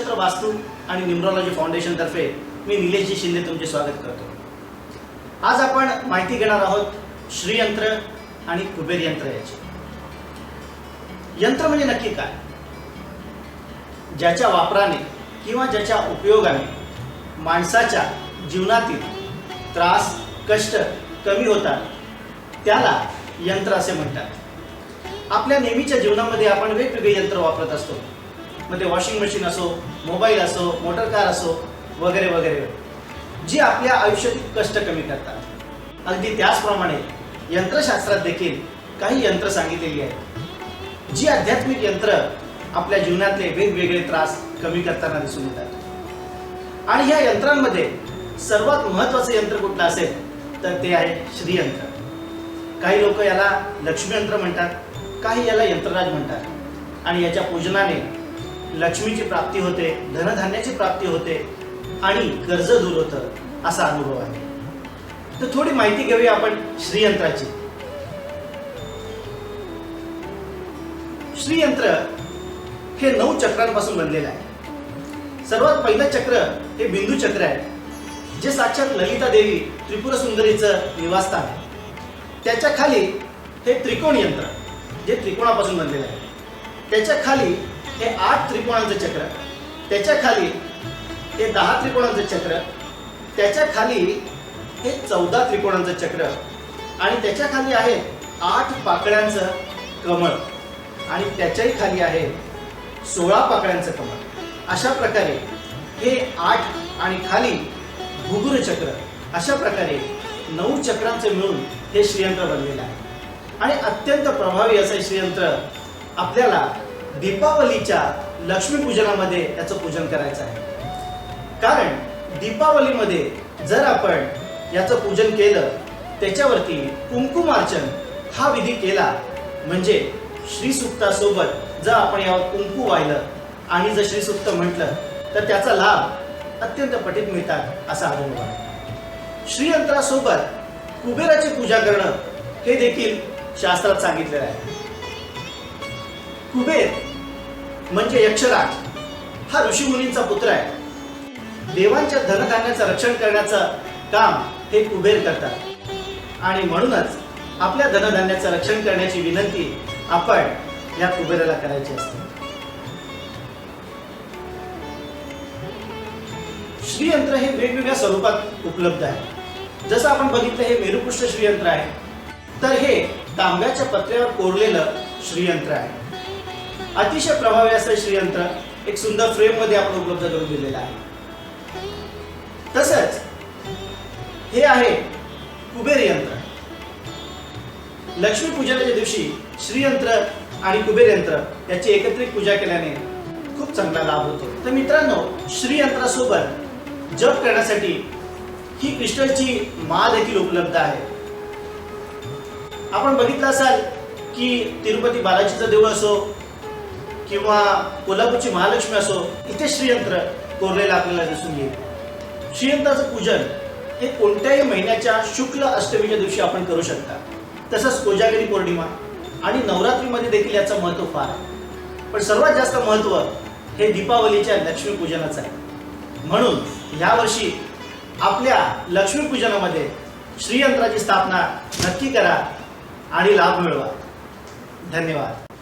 नक्षत्र वास्तू आणि न्यूमरोलॉजी फाउंडेशन तर्फे मी निलेशजी शिंदे तुमचे स्वागत करतो। आज आपण माहिती घेणार आहोत श्रीयंत्र आणि कुबेर यंत्र याची। यंत्र म्हणजे नक्की काय? ज्याच्या वापराने किंवा ज्याच्या उपयोगाने माणसाच्या जीवनातील त्रास कष्ट कमी होतात त्याला यंत्र असे म्हणतात। आपल्या नेहमीच्या जीवनामध्ये आपण वेगवेगळे यंत्र वापरत असतो, मग ते वॉशिंग मशीन असो, मोबाईल असो, मोटर कार असो वगैरे वगैरे, जी आपल्या आयुष्यातील कष्ट कमी करतात। अगदी त्याचप्रमाणे यंत्रशास्त्रात देखील काही यंत्र सांगितलेली आहेत, जी आध्यात्मिक यंत्र आपल्या जीवनातले वेगवेगळे त्रास कमी करताना दिसून येतात। आणि या यंत्रांमध्ये सर्वात महत्त्वाचं यंत्र कुठलं असेल तर ते आहे श्रीयंत्र। काही लोक याला लक्ष्मी यंत्र म्हणतात, काही याला यंत्रराज म्हणतात। आणि याच्या पूजनाने लक्ष्मीची प्राप्ती होते, धनधान्याची प्राप्ती होते आणि कर्ज दूर होतं असा अनुभव आहे। तर थोडी माहिती घेऊया आपण श्रीयंत्राची। श्रीयंत्र हे 9 चक्रांपासून बनलेलं आहे। सर्वात पहिलं चक्र हे बिंदू चक्र आहे, जे साक्षात ललिता देवी त्रिपुर सुंदरीचं निवासस्थान आहे। त्याच्या खाली हे त्रिकोण यंत्र, जे त्रिकोणापासून बनलेलं आहे। त्याच्या खाली हे 8 त्रिकोणांचं चक्र, त्याच्या खाली हे 10 त्रिकोणांचं चक्र, त्याच्या खाली हे 14 त्रिकोणांचं चक्र आणि त्याच्या खाली आहे 8 पाकळ्यांचं कमळ आणि त्याच्याही खाली आहे 16 पाकळ्यांचं कमळ। अशा प्रकारे हे 8 आणि खाली घुगुर चक्र, अशा प्रकारे 9 चक्रांचे मिळून हे श्रीयंत्र बनलेलं आहे। आणि अत्यंत प्रभावी असं श्रीयंत्र आपल्याला दीपावलीच्या लक्ष्मीपूजनामध्ये त्याचं पूजन करायचं आहे। कारण दीपावलीमध्ये जर आपण याचं पूजन केलं, त्याच्यावरती कुंकुमार्चन हा विधी केला, म्हणजे श्रीसूक्तासोबत जर आपण यावर कुंकू वाहिलं आणि जर श्रीसूक्त म्हटलं तर त्याचा लाभ अत्यंत पटीत मिळतात असा अनुभव आहे। श्रीयंत्रासोबत कुबेराची पूजा करणं हे देखील शास्त्रात सांगितलेलं आहे। कुबेर म्हणजे यक्षराज, हा ऋषीमुनींचा पुत्र आहे। देवांच्या धनधान्याचं रक्षण करण्याचं काम हे कुबेर करतात आणि म्हणूनच आपल्या धनधान्याचं रक्षण करण्याची विनंती आपण या कुबेराला करायची असते। श्रीयंत्र हे वेगवेगळ्या स्वरूपात उपलब्ध आहे। जसं आपण बघितलं हे मेरुपृष्ठ श्रीयंत्र आहे, तर हे तांब्याच्या पत्र्यावर कोरलेलं श्रीयंत्र आहे। अतिशय प्रभावी असं श्रीयंत्र एक सुंदर फ्रेम मध्ये आपण उपलब्ध करून दिलेलं आहे। तसंच हे आहे कुबेर यंत्र। लक्ष्मी पूजनाच्या दिवशी श्रीयंत्र आणि कुबेर यंत्र याची एकत्रित पूजा केल्याने खूप चांगला लाभ होतो। तर मित्रांनो, श्रीयंत्रासोबत जप करण्यासाठी ही क्रिस्टलची माळ देखील उपलब्ध आहे। आपण बघितलं असाल की तिरुपती बालाजीचं देऊळ असो किंवा कोल्हापूरची महालक्ष्मी असो, इथे श्रीयंत्र कोरलेलं आपल्याला दिसून येईल। श्रीयंत्राचं पूजन हे कोणत्याही महिन्याच्या शुक्ल अष्टमीच्या दिवशी आपण करू शकता। तसंच कोजागिरी पौर्णिमा आणि नवरात्रीमध्ये देखील याचं महत्त्व फार आहे। पण सर्वात जास्त महत्त्व हे दीपावलीच्या लक्ष्मीपूजनाचं आहे। म्हणून यावर्षी आपल्या लक्ष्मीपूजनामध्ये श्रीयंत्राची स्थापना नक्की करा आणि लाभ मिळवा। धन्यवाद।